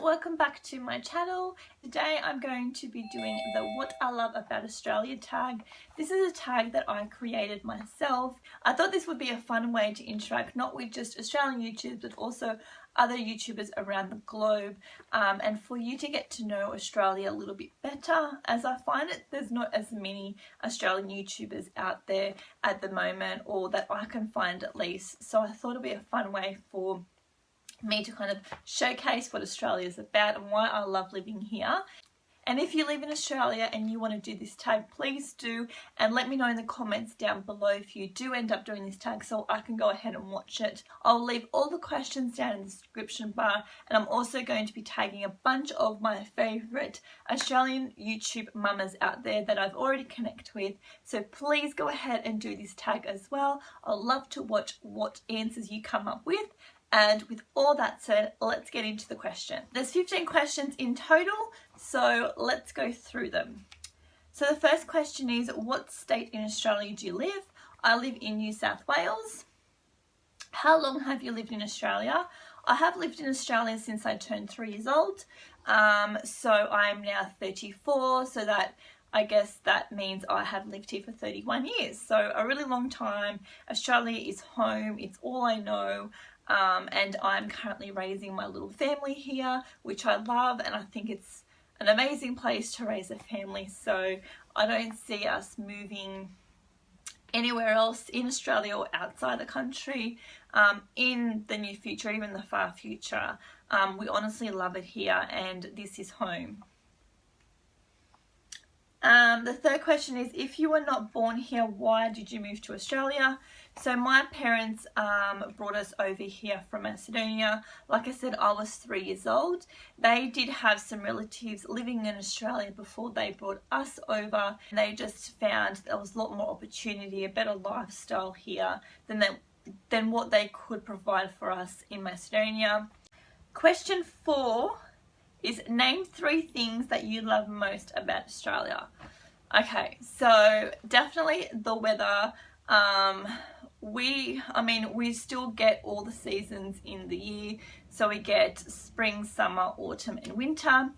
Welcome back to my channel. Today I'm going to be doing the What I Love About Australia tag. This is a tag that I created myself. I thought this would be a fun way to interact not with just Australian YouTubers but also other YouTubers around the globe, and for you to get to know Australia a little bit better, as I find it there's not as many Australian YouTubers out there at the moment, or that I can find at least. So I thought it'd be a fun way for me to kind of showcase what Australia is about and why I love living here. And if you live in Australia and you want to do this tag, please do, and let me know in the comments down below if you do end up doing this tag so I can go ahead and watch it. I'll leave all the questions down in the description bar, and I'm also going to be tagging a bunch of my favourite Australian YouTube mamas out there that I've already connected with, so please go ahead and do this tag as well. I'd love to watch what answers you come up with. And with all that said, let's get into the question. There's 15 questions in total, so let's go through them. So the first question is, what state in Australia do you live? I live in New South Wales. How long have you lived in Australia? I have lived in Australia since I turned 3 years old. So I'm now 34, so that I guess that means I have lived here for 31 years. So a really long time. Australia is home, it's all I know. And I'm currently raising my little family here, which I love, and I think it's an amazing place to raise a family, so I don't see us moving anywhere else in Australia or outside the country in the near future, even the far future. We honestly love it here, and this is home. The third question is, if you were not born here, why did you move to Australia? So my parents brought us over here from Macedonia. Like I said, I was 3 years old. They did have some relatives living in Australia before they brought us over. They just found there was a lot more opportunity, a better lifestyle here than what they could provide for us in Macedonia. Question 4 is, name 3 things that you love most about Australia. Okay, so definitely the weather. We still get all the seasons in the year, so we get spring, summer, autumn and winter,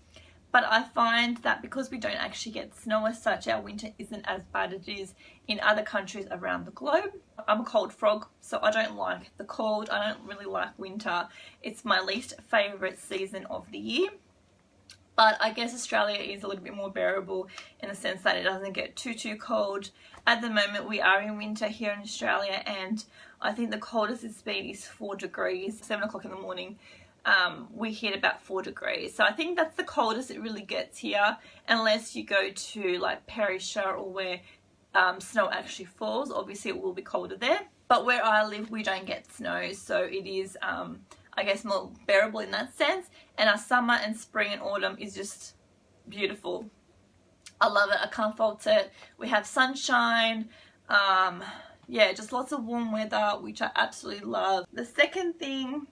but I find that because we don't actually get snow as such, our winter isn't as bad as it is in other countries around the globe. I'm a cold frog, so I don't like the cold. I don't really like winter. It's my least favourite season of the year. But I guess Australia is a little bit more bearable in the sense that it doesn't get too cold. At the moment we are in winter here in Australia, and I think the coldest it's been is 4 degrees. 7 o'clock in the morning we hit about 4 degrees. So I think that's the coldest it really gets here, unless you go to like Perisher or where snow actually falls. Obviously it will be colder there. But where I live we don't get snow, so it is I guess more bearable in that sense, and our summer and spring and autumn is just beautiful. I love it. I can't fault it. We have sunshine, yeah, just lots of warm weather, which I absolutely love. The second thing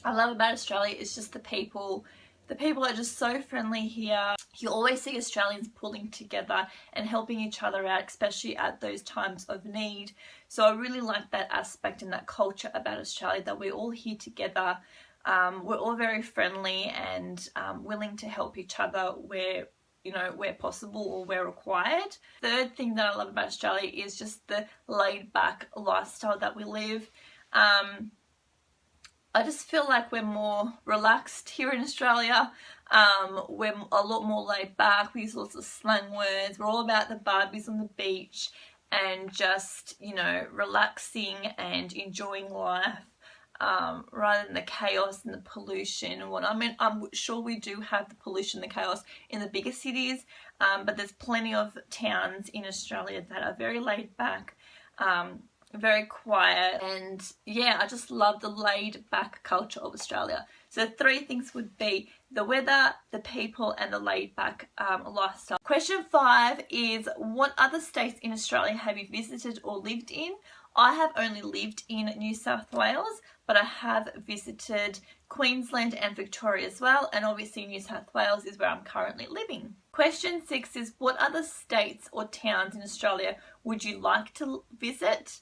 I love about Australia is just the people. The people are just so friendly here. You always see Australians pulling together and helping each other out, especially at those times of need. So I really like that aspect and that culture about Australia, that we're all here together. We're all very friendly and willing to help each other where possible or where required. Third thing that I love about Australia is just the laid back lifestyle that we live. I just feel like we're more relaxed here in Australia. We're a lot more laid back. We use lots of slang words. We're all about the barbies on the beach and just, relaxing and enjoying life, rather than the chaos and the pollution and what. I mean, I'm sure we do have the pollution, the chaos in the bigger cities, but there's plenty of towns in Australia that are very laid back, very quiet, and yeah, I just love the laid back culture of Australia. So 3 things would be the weather, the people, and the laid back lifestyle. Question 5 is, what other states in Australia have you visited or lived in? I have only lived in New South Wales, but I have visited Queensland and Victoria as well, and obviously New South Wales is where I'm currently living. Question 6 is, what other states or towns in Australia would you like to visit?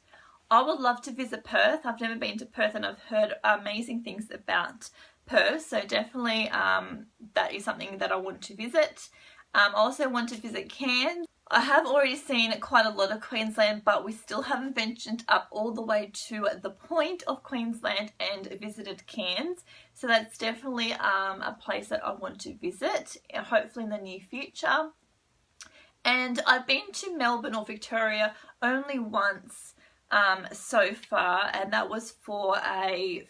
I would love to visit Perth. I've never been to Perth and I've heard amazing things about Perth, so definitely that is something that I want to visit. I also want to visit Cairns. I have already seen quite a lot of Queensland, but we still haven't ventured up all the way to the point of Queensland and visited Cairns. So that's definitely a place that I want to visit, hopefully in the near future. And I've been to Melbourne or Victoria only once so far, and that was for a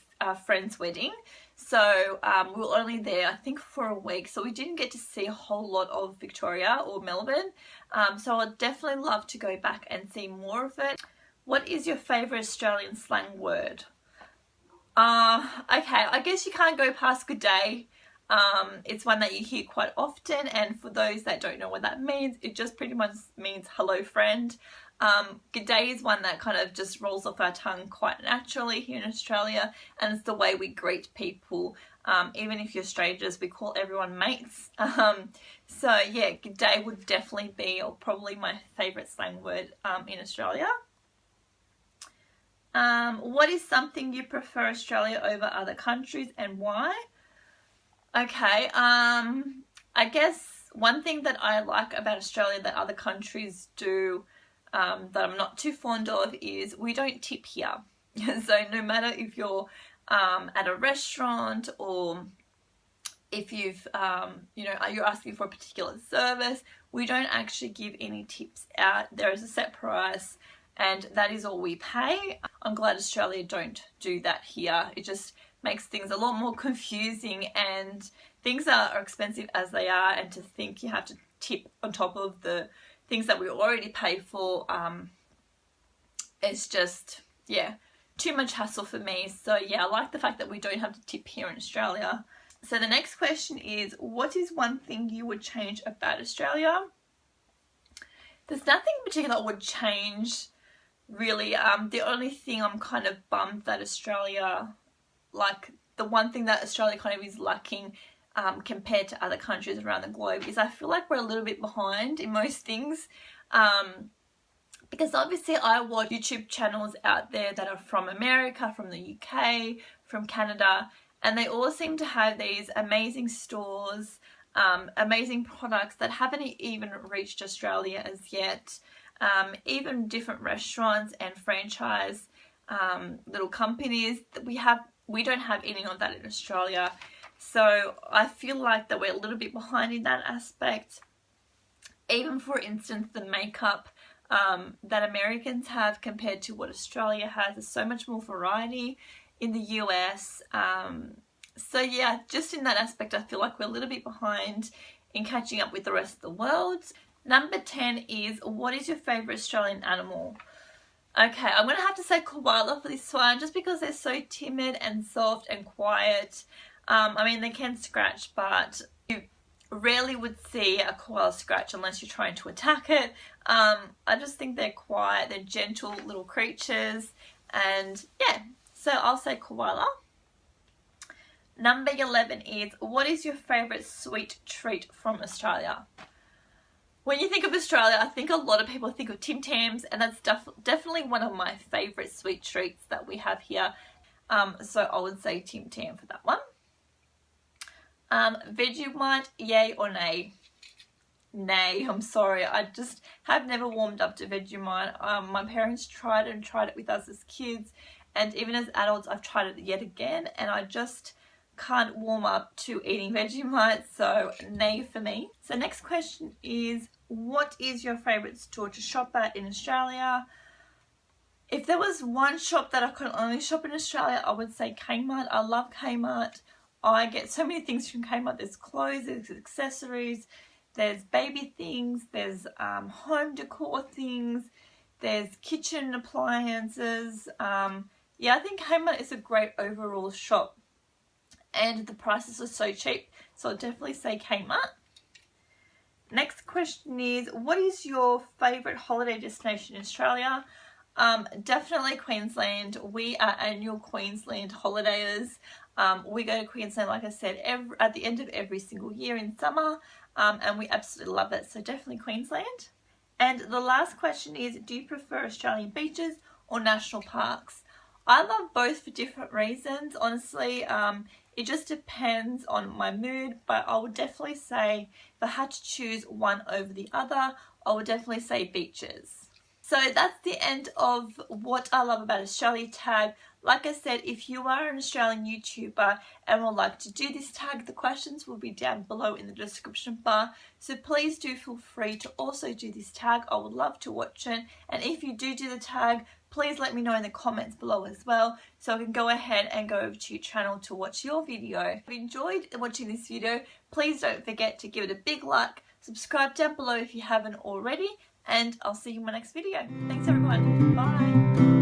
friend's wedding. So we were only there, I think, for a week, so we didn't get to see a whole lot of Victoria or Melbourne. So I'd definitely love to go back and see more of it. What is your favourite Australian slang word? Okay, I guess you can't go past good day. It's one that you hear quite often, and for those that don't know what that means, it just pretty much means hello friend. Good day is one that kind of just rolls off our tongue quite naturally here in Australia, and it's the way we greet people. Even if you're strangers, we call everyone mates. So yeah, good day would definitely be, or probably, my favourite slang word in Australia. What is something you prefer Australia over other countries and why? Okay, I guess one thing that I like about Australia that other countries do that I'm not too fond of is we don't tip here. So no matter if you're at a restaurant or if you've, you're asking for a particular service, we don't actually give any tips out. There is a set price and that is all we pay. I'm glad Australia don't do that here. It just makes things a lot more confusing, and things are expensive as they are, and to think you have to tip on top of the things that we already pay for, it's just, yeah, too much hassle for me. So yeah, I like the fact that we don't have to tip here in Australia. So the next question is, what is one thing you would change about Australia? There's nothing in particular I would change, really. The only thing I'm kind of bummed that Australia, like the one thing that Australia kind of is lacking compared to other countries around the globe, is I feel like we're a little bit behind in most things. Because obviously I watch YouTube channels out there that are from America, from the UK, from Canada, and they all seem to have these amazing stores, amazing products that haven't even reached Australia as yet. Even different restaurants and franchise little companies that we don't have any of that in Australia. So I feel like that we're a little bit behind in that aspect. Even for instance, the makeup that Americans have compared to what Australia has, there's so much more variety in the US. So yeah, just in that aspect, I feel like we're a little bit behind in catching up with the rest of the world. Number 10 is, what is your favourite Australian animal? Okay, I'm going to have to say koala for this one, just because they're so timid and soft and quiet. I mean, they can scratch, but you rarely would see a koala scratch unless you're trying to attack it. I just think they're quiet, they're gentle little creatures, and yeah, so I'll say koala. Number 11 is, what is your favourite sweet treat from Australia? When you think of Australia, I think a lot of people think of Tim Tams, and that's definitely one of my favourite sweet treats that we have here. So I would say Tim Tam for that one. Vegemite, yay or nay? Nay, I'm sorry. I just have never warmed up to Vegemite. My parents tried it with us as kids, and even as adults I've tried it yet again, and I just can't warm up to eating Vegemite, so nay for me. So next question is, what is your favourite store to shop at in Australia? If there was one shop that I could only shop in Australia, I would say Kmart. I love Kmart. I get so many things from Kmart. There's clothes, there's accessories, there's baby things, there's home decor things, there's kitchen appliances. Yeah, I think Kmart is a great overall shop, and the prices are so cheap, so I'll definitely say Kmart. Next question is, what is your favourite holiday destination in Australia? Definitely Queensland. We are annual Queensland holidayers. We go to Queensland, like I said, at the end of every single year in summer, and we absolutely love it, so definitely Queensland. And the last question is, do you prefer Australian beaches or national parks. I love both for different reasons. Honestly, it just depends on my mood, but I would definitely say if I had to choose one over the other, I would definitely say beaches. So that's the end of what I love about Australia tag. Like I said, if you are an Australian YouTuber and would like to do this tag, the questions will be down below in the description bar. So please do feel free to also do this tag. I would love to watch it. And if you do the tag, please let me know in the comments below as well, so I can go ahead and go over to your channel to watch your video. If you enjoyed watching this video, please don't forget to give it a big like, subscribe down below if you haven't already, and I'll see you in my next video. Thanks everyone. Bye.